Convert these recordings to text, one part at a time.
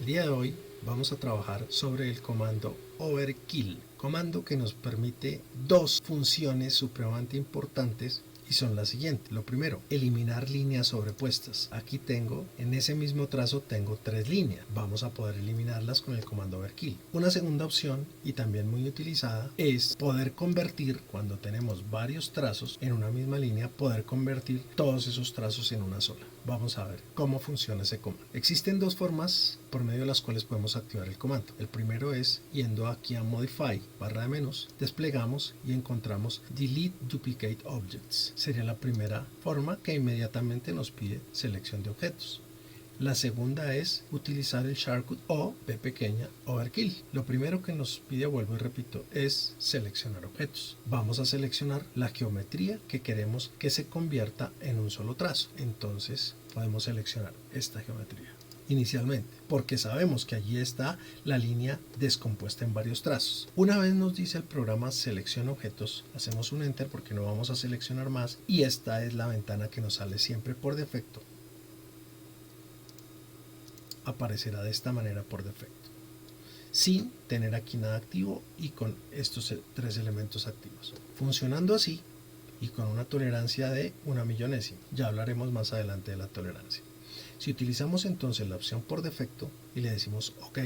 El día de hoy vamos a trabajar sobre el comando overkill, comando que nos permite dos funciones supremamente importantes y son las siguientes. Lo primero, eliminar líneas sobrepuestas. Aquí tengo, en ese mismo trazo tengo tres líneas. Vamos a poder eliminarlas con el comando overkill. Una segunda opción, y también muy utilizada, es poder convertir, cuando tenemos varios trazos en una misma línea, poder convertir todos esos trazos en una sola. Vamos a ver cómo funciona ese comando. Existen dos formas por medio de las cuales podemos activar el comando. El primero es yendo aquí a Modify, barra de menús, desplegamos y encontramos Delete Duplicate Objects. Sería la primera forma que inmediatamente nos pide selección de objetos. La segunda es utilizar el shortcut o P pequeña overkill. Lo primero que nos pide, vuelvo y repito, es seleccionar objetos. Vamos a seleccionar la geometría que queremos que se convierta en un solo trazo. Entonces podemos seleccionar esta geometría inicialmente, porque sabemos que allí está la línea descompuesta en varios trazos. Una vez nos dice el programa selecciona objetos, hacemos un enter porque no vamos a seleccionar más y esta es la ventana que nos sale siempre por defecto. Aparecerá de esta manera por defecto, sin tener aquí nada activo y con estos tres elementos activos. Funcionando así y con una tolerancia de 1/100000. Ya hablaremos más adelante de la tolerancia. Si utilizamos entonces la opción por defecto y le decimos OK,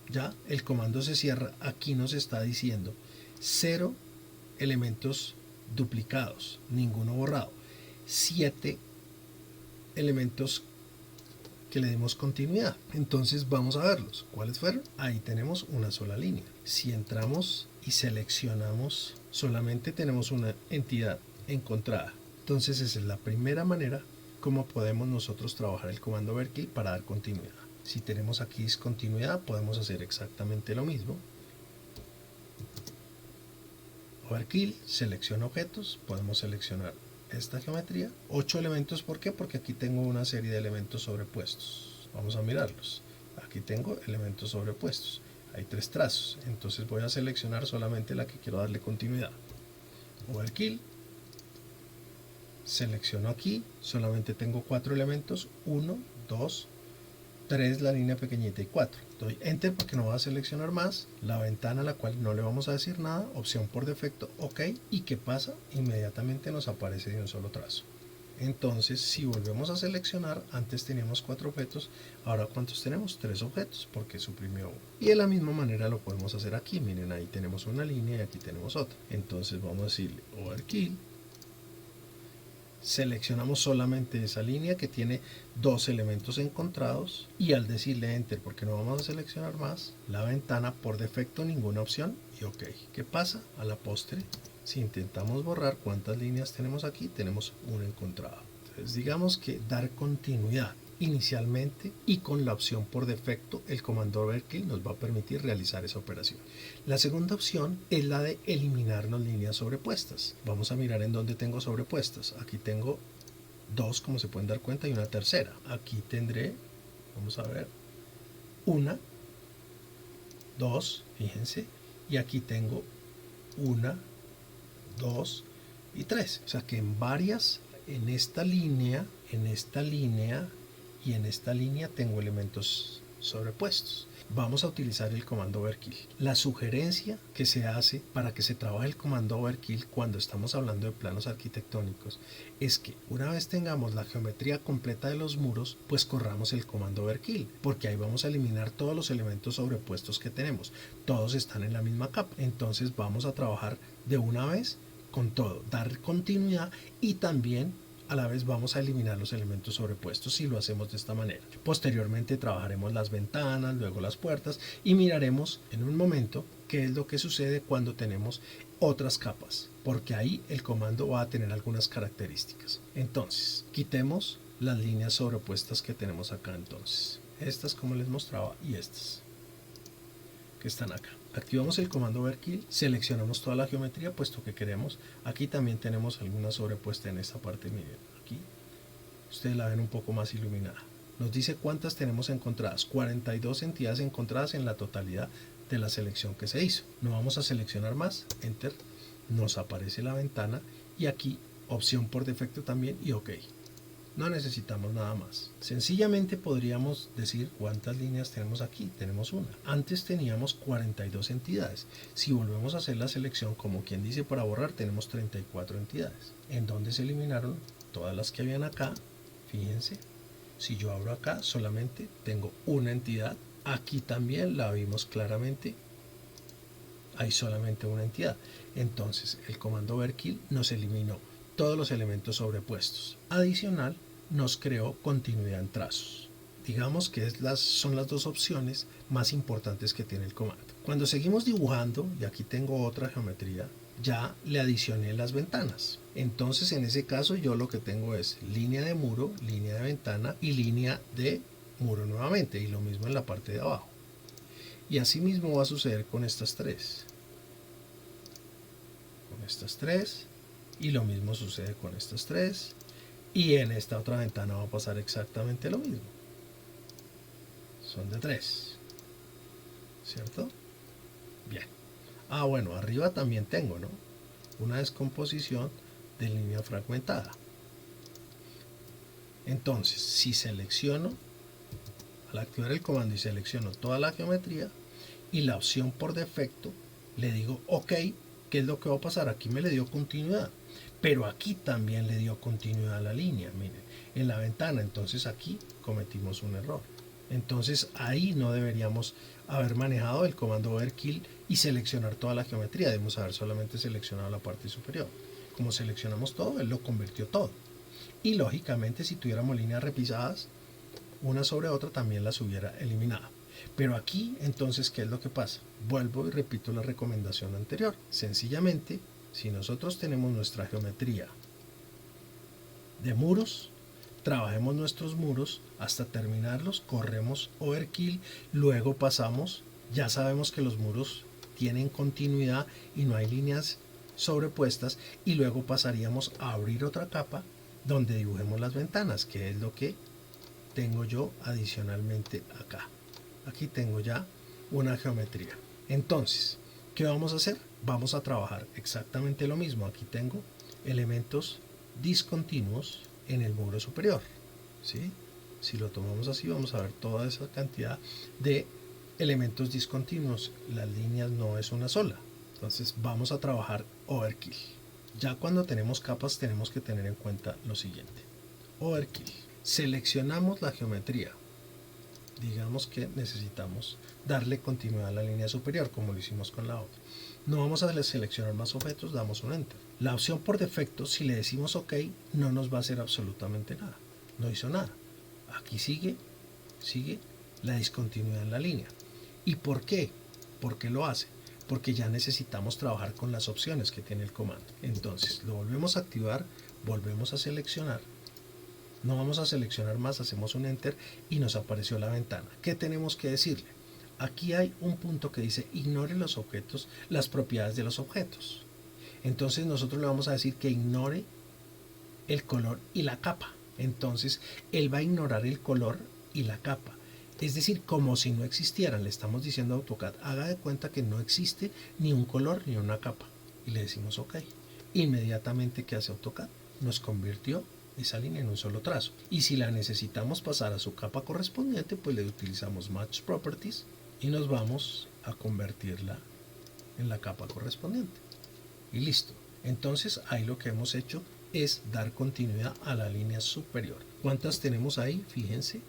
ya el comando se cierra. Aquí nos está diciendo 0 elementos duplicados, ninguno borrado, 7 elementos que le demos continuidad. Entonces vamos a verlos. ¿Cuáles fueron? Ahí tenemos una sola línea. Si entramos y seleccionamos, solamente tenemos una entidad encontrada. Entonces esa es la primera manera como podemos nosotros trabajar el comando overkill para dar continuidad. Si tenemos aquí discontinuidad, podemos hacer exactamente lo mismo. Overkill, selecciona objetos, podemos seleccionar esta geometría, 8 elementos. ¿Por qué? Porque aquí tengo una serie de elementos sobrepuestos. Vamos a mirarlos. Aquí tengo elementos sobrepuestos, hay 3 trazos, entonces voy a seleccionar solamente la que quiero darle continuidad. Overkill, selecciono aquí, solamente tengo 4 elementos, 1, 2, 3 la línea pequeñita y 4. Doy enter porque no va a seleccionar más. La ventana a la cual no le vamos a decir nada, opción por defecto OK. ¿Y qué pasa? Inmediatamente nos aparece de un solo trazo. Entonces si volvemos a seleccionar, antes teníamos 4 objetos, ahora ¿cuántos tenemos? 3 objetos porque suprimió uno. Y de la misma manera lo podemos hacer aquí. Miren, ahí tenemos una línea y aquí tenemos otra. Entonces vamos a decirle overkill, seleccionamos solamente esa línea que tiene 2 elementos encontrados y al decirle enter porque no vamos a seleccionar más, la ventana por defecto ninguna opción y OK. ¿Qué pasa? A la postre, si intentamos borrar, ¿cuántas líneas tenemos aquí? Tenemos una encontrada. Entonces digamos que dar continuidad inicialmente y con la opción por defecto, el comando overkill nos va a permitir realizar esa operación. La segunda opción es la de eliminarnos líneas sobrepuestas. Vamos a mirar en dónde tengo sobrepuestas. Aquí tengo 2, como se pueden dar cuenta, y una tercera. Aquí tendré, vamos a ver, 1, 2, fíjense, y aquí tengo 1, 2 y 3. O sea que en varias, en esta línea y en esta línea tengo elementos sobrepuestos. Vamos a utilizar el comando overkill. La sugerencia que se hace para que se trabaje el comando overkill cuando estamos hablando de planos arquitectónicos es que una vez tengamos la geometría completa de los muros, pues corramos el comando overkill, porque ahí vamos a eliminar todos los elementos sobrepuestos que tenemos. Todos están en la misma capa. Entonces vamos a trabajar de una vez con todo, dar continuidad y también a la vez vamos a eliminar los elementos sobrepuestos si lo hacemos de esta manera. Posteriormente trabajaremos las ventanas, luego las puertas y miraremos en un momento qué es lo que sucede cuando tenemos otras capas, porque ahí el comando va a tener algunas características. Entonces, quitemos las líneas sobrepuestas que tenemos acá entonces. Estas como les mostraba y estas que están acá. Activamos el comando overkill, seleccionamos toda la geometría puesto que queremos. Aquí también tenemos alguna sobrepuesta en esta parte. Miren, aquí ustedes la ven un poco más iluminada. Nos dice cuántas tenemos encontradas. 42 entidades encontradas en la totalidad de la selección que se hizo. No vamos a seleccionar más, enter, nos aparece la ventana y aquí opción por defecto también y OK. No necesitamos nada más. Sencillamente podríamos decir cuántas líneas tenemos aquí. Tenemos una. Antes teníamos 42 entidades. Si volvemos a hacer la selección, como quien dice para borrar, tenemos 34 entidades. En donde se eliminaron todas las que habían acá. Fíjense. Si yo abro acá, solamente tengo una entidad. Aquí también la vimos claramente. Hay solamente una entidad. Entonces el comando overkill nos eliminó todos los elementos sobrepuestos. Adicional, nos creó continuidad en trazos. Digamos que son las dos opciones más importantes que tiene el comando. Cuando seguimos dibujando, y aquí tengo otra geometría, ya le adicioné las ventanas. Entonces en ese caso yo lo que tengo es línea de muro, línea de ventana y línea de muro nuevamente, y lo mismo en la parte de abajo. Y así mismo va a suceder con estas tres. Con estas tres. Y lo mismo sucede con estas tres. Y en esta otra ventana va a pasar exactamente lo mismo. Son de 3. ¿Cierto? Bien. Ah, bueno, arriba también tengo, ¿no? Una descomposición de línea fragmentada. Entonces, si selecciono, al activar el comando y selecciono toda la geometría, y la opción por defecto, le digo OK, ¿qué es lo que va a pasar? Aquí me le dio continuidad. Pero aquí también le dio continuidad a la línea, miren, en la ventana. Entonces aquí cometimos un error. Entonces ahí no deberíamos haber manejado el comando overkill y seleccionar toda la geometría. Debemos haber solamente seleccionado la parte superior. Como seleccionamos todo, él lo convirtió todo. Y lógicamente si tuviéramos líneas repisadas, una sobre otra, también las hubiera eliminado. Pero aquí entonces, ¿qué es lo que pasa? Vuelvo y repito la recomendación anterior. Sencillamente, si nosotros tenemos nuestra geometría de muros, trabajemos nuestros muros hasta terminarlos, corremos overkill, luego pasamos, ya sabemos que los muros tienen continuidad y no hay líneas sobrepuestas, y luego pasaríamos a abrir otra capa donde dibujemos las ventanas, que es lo que tengo yo adicionalmente acá. Aquí tengo ya una geometría. Entonces, ¿qué vamos a hacer? Vamos a trabajar exactamente lo mismo. Aquí tengo elementos discontinuos en el muro superior, ¿sí? Si lo tomamos así, vamos a ver toda esa cantidad de elementos discontinuos. Las líneas no es una sola. Entonces vamos a trabajar overkill. Ya cuando tenemos capas tenemos que tener en cuenta lo siguiente. Overkill. Seleccionamos la geometría. Digamos que necesitamos darle continuidad a la línea superior, como lo hicimos con la otra. No vamos a seleccionar más objetos, damos un enter. La opción por defecto, si le decimos OK, no nos va a hacer absolutamente nada. No hizo nada. Aquí sigue la discontinuidad en la línea. ¿Y por qué? ¿Por qué lo hace? Porque ya necesitamos trabajar con las opciones que tiene el comando. Entonces lo volvemos a activar, volvemos a seleccionar. No vamos a seleccionar más, hacemos un enter y nos apareció la ventana. ¿Qué tenemos que decirle? Aquí hay un punto que dice ignore los objetos, las propiedades de los objetos. Entonces nosotros le vamos a decir que ignore el color y la capa. Entonces él va a ignorar el color y la capa. Es decir, como si no existieran. Le estamos diciendo a AutoCAD, haga de cuenta que no existe ni un color ni una capa. Y le decimos OK. Inmediatamente, ¿qué hace AutoCAD? Nos convirtió esa línea en un solo trazo. Y si la necesitamos pasar a su capa correspondiente, pues le utilizamos Match Properties y nos vamos a convertirla en la capa correspondiente. Y listo. Entonces ahí lo que hemos hecho es dar continuidad a la línea superior. ¿Cuántas tenemos ahí? Fíjense.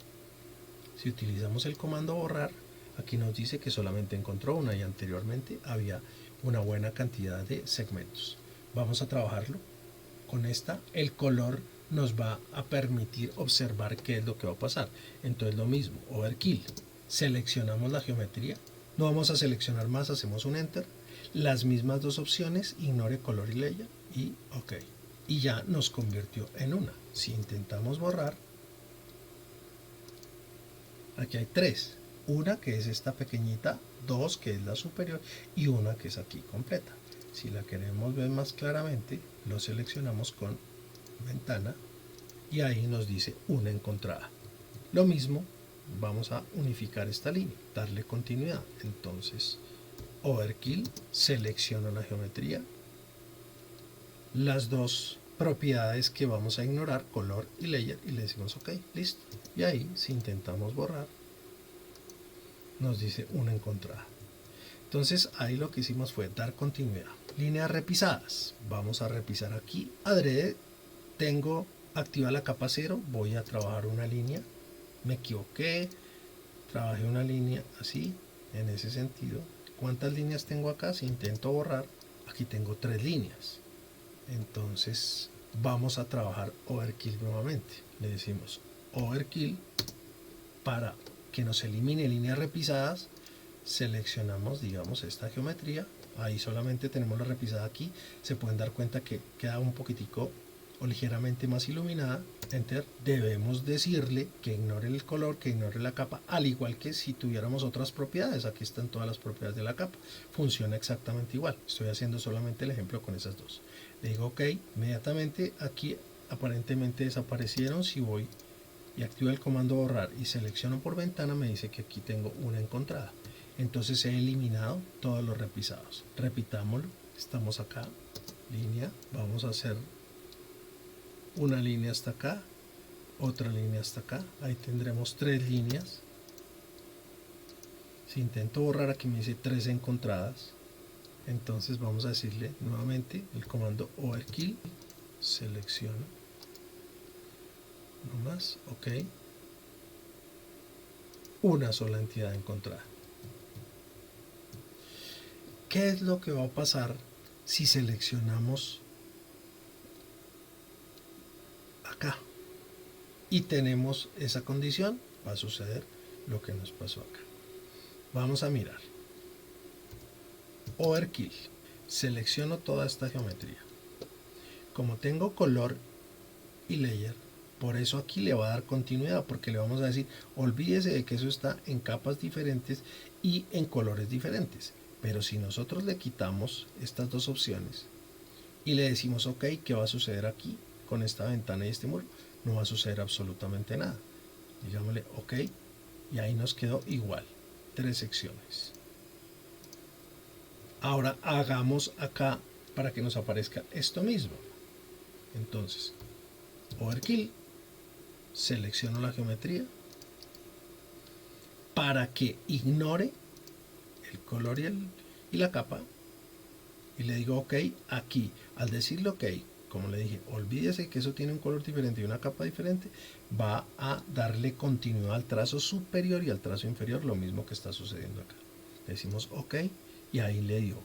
Si utilizamos el comando borrar, aquí nos dice que solamente encontró una y anteriormente había una buena cantidad de segmentos. Vamos a trabajarlo con esta. El color nos va a permitir observar qué es lo que va a pasar. Entonces lo mismo, overkill. Seleccionamos la geometría. No vamos a seleccionar más, hacemos un enter. Las mismas dos opciones, ignore color y ley y OK. Y ya nos convirtió en una. Si intentamos borrar, aquí hay tres. Una que es esta pequeñita, dos que es la superior y una que es aquí completa. Si la queremos ver más claramente, lo seleccionamos con ventana y ahí nos dice una encontrada. Lo mismo, vamos a unificar esta línea, darle continuidad. Entonces, overkill, selecciono la geometría, las dos propiedades que vamos a ignorar, color y layer, y le decimos ok, listo. Y ahí, si intentamos borrar, nos dice una encontrada. Entonces ahí lo que hicimos fue dar continuidad. Líneas repisadas. Vamos a repisar aquí. Adrede, tengo activa la capa 0, voy a trabajar una línea. Me equivoqué, trabajé una línea así, en ese sentido. ¿Cuántas líneas tengo acá? Si intento borrar, aquí tengo 3 líneas. Entonces vamos a trabajar overkill nuevamente. Le decimos overkill para que nos elimine líneas repisadas. Seleccionamos, digamos, esta geometría. Ahí solamente tenemos la repisada aquí. Se pueden dar cuenta que queda un poquitico o ligeramente más iluminada. Enter. Debemos decirle que ignore el color, que ignore la capa, al igual que si tuviéramos otras propiedades. Aquí están todas las propiedades de la capa. Funciona exactamente igual. Estoy haciendo solamente el ejemplo con esas dos. Le digo ok. Inmediatamente aquí aparentemente desaparecieron. Si voy y activo el comando borrar y selecciono por ventana, me dice que aquí tengo una encontrada. Entonces he eliminado todos los repisados. Repitámoslo. Estamos acá. Línea. Vamos a hacer una línea hasta acá. Otra línea hasta acá. Ahí tendremos 3 líneas. Si intento borrar, aquí me dice 3 encontradas. Entonces vamos a decirle nuevamente el comando overkill. Selecciono. No más. Ok. Una sola entidad encontrada. ¿Qué es lo que va a pasar si seleccionamos acá y tenemos esa condición? Va a suceder lo que nos pasó acá. Vamos a mirar. Overkill. Selecciono toda esta geometría. Como tengo color y layer, por eso aquí le va a dar continuidad, porque le vamos a decir, olvídese de que eso está en capas diferentes y en colores diferentes. Pero si nosotros le quitamos estas dos opciones y le decimos ok, ¿qué va a suceder aquí con esta ventana y este muro? No va a suceder absolutamente nada. Digámosle ok y ahí nos quedó igual, 3 secciones. Ahora hagamos acá para que nos aparezca esto mismo. Entonces, overkill, selecciono la geometría para que ignore el color y la capa y le digo ok. Aquí al decirle ok, como le dije, olvídese que eso tiene un color diferente y una capa diferente, va a darle continuidad al trazo superior y al trazo inferior, lo mismo que está sucediendo acá. Le decimos ok y ahí le dio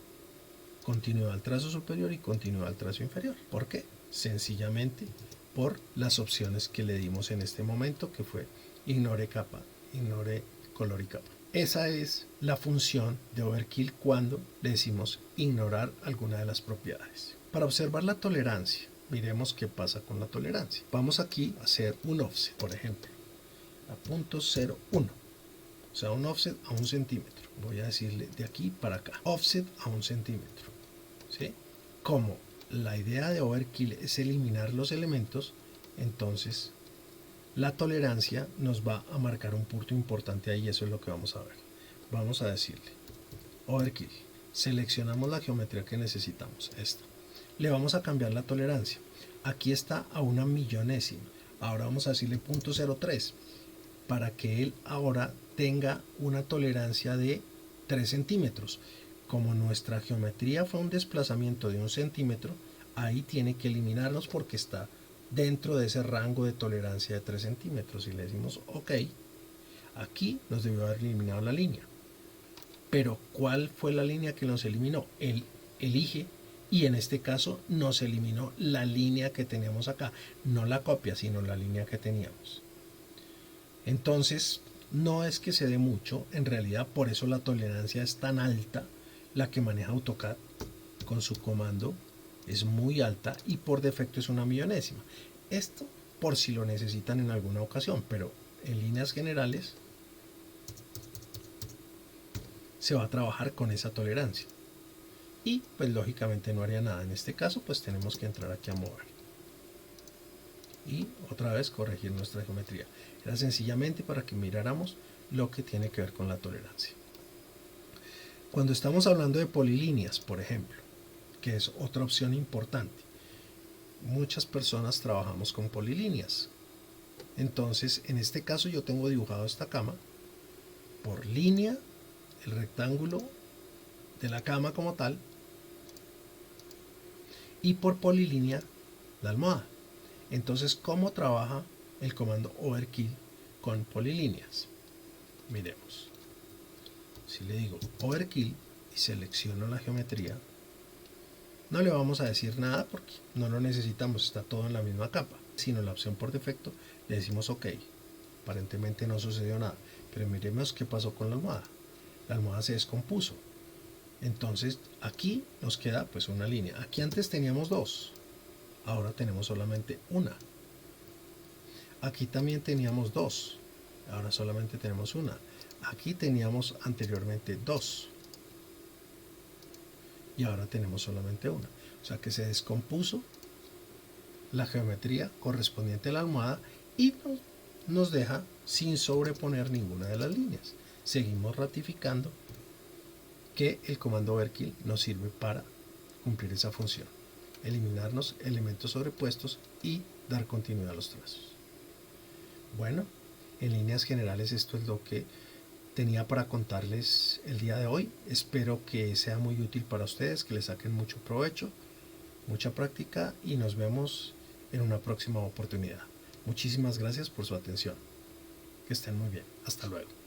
continuidad al trazo superior y continuidad al trazo inferior. ¿Por qué? Sencillamente por las opciones que le dimos en este momento, que fue ignore capa, ignore color y capa. Esa es la función de overkill cuando le decimos ignorar alguna de las propiedades. Para observar la tolerancia, miremos qué pasa con la tolerancia. Vamos aquí a hacer un offset, por ejemplo, a 0.01, o sea, un offset a 1 centímetro. Voy a decirle de aquí para acá, offset a 1 centímetro. ¿Sí? Como la idea de overkill es eliminar los elementos, entonces la tolerancia nos va a marcar un punto importante ahí, eso es lo que vamos a ver. Vamos a decirle overkill, seleccionamos la geometría que necesitamos, esta. Le vamos a cambiar la tolerancia. Aquí está a 1 millonésima. Ahora vamos a decirle 0.03 para que él ahora tenga una tolerancia de 3 centímetros. Como nuestra geometría fue un desplazamiento de 1 centímetro, ahí tiene que eliminarnos porque está dentro de ese rango de tolerancia de 3 centímetros. Y le decimos ok, aquí nos debió haber eliminado la línea. Pero ¿cuál fue la línea que nos eliminó? Él elige y en este caso nos eliminó la línea que teníamos acá. No la copia, sino la línea que teníamos. Entonces, no es que se dé mucho, en realidad por eso la tolerancia es tan alta, la que maneja AutoCAD con su comando es muy alta y por defecto es 1 millonésima. Esto por si lo necesitan en alguna ocasión, pero en líneas generales se va a trabajar con esa tolerancia. Y pues lógicamente no haría nada. En este caso pues tenemos que entrar aquí a mover. Y otra vez corregir nuestra geometría. Era sencillamente para que miráramos lo que tiene que ver con la tolerancia. Cuando estamos hablando de polilíneas, por ejemplo, que es otra opción importante, muchas personas trabajamos con polilíneas. Entonces, en este caso yo tengo dibujado esta cama por línea, el rectángulo de la cama como tal, y por polilínea la almohada. Entonces, ¿cómo trabaja el comando overkill con polilíneas? Miremos. Si le digo overkill y selecciono la geometría, no le vamos a decir nada porque no lo necesitamos, está todo en la misma capa, sino la opción por defecto le decimos OK. Aparentemente no sucedió nada, pero miremos qué pasó con la almohada. La almohada se descompuso. Entonces aquí nos queda pues una línea. Aquí antes teníamos dos, ahora tenemos solamente una. Aquí también teníamos dos, ahora solamente tenemos una. Aquí teníamos anteriormente dos y ahora tenemos solamente una. O sea que se descompuso la geometría correspondiente a la almohada y nos deja sin sobreponer ninguna de las líneas. Seguimos ratificando que el comando overkill nos sirve para cumplir esa función, eliminarnos elementos sobrepuestos y dar continuidad a los trazos. Bueno, en líneas generales esto es lo que tenía para contarles el día de hoy. Espero que sea muy útil para ustedes, que les saquen mucho provecho, mucha práctica y nos vemos en una próxima oportunidad. Muchísimas gracias por su atención. Que estén muy bien. Hasta luego.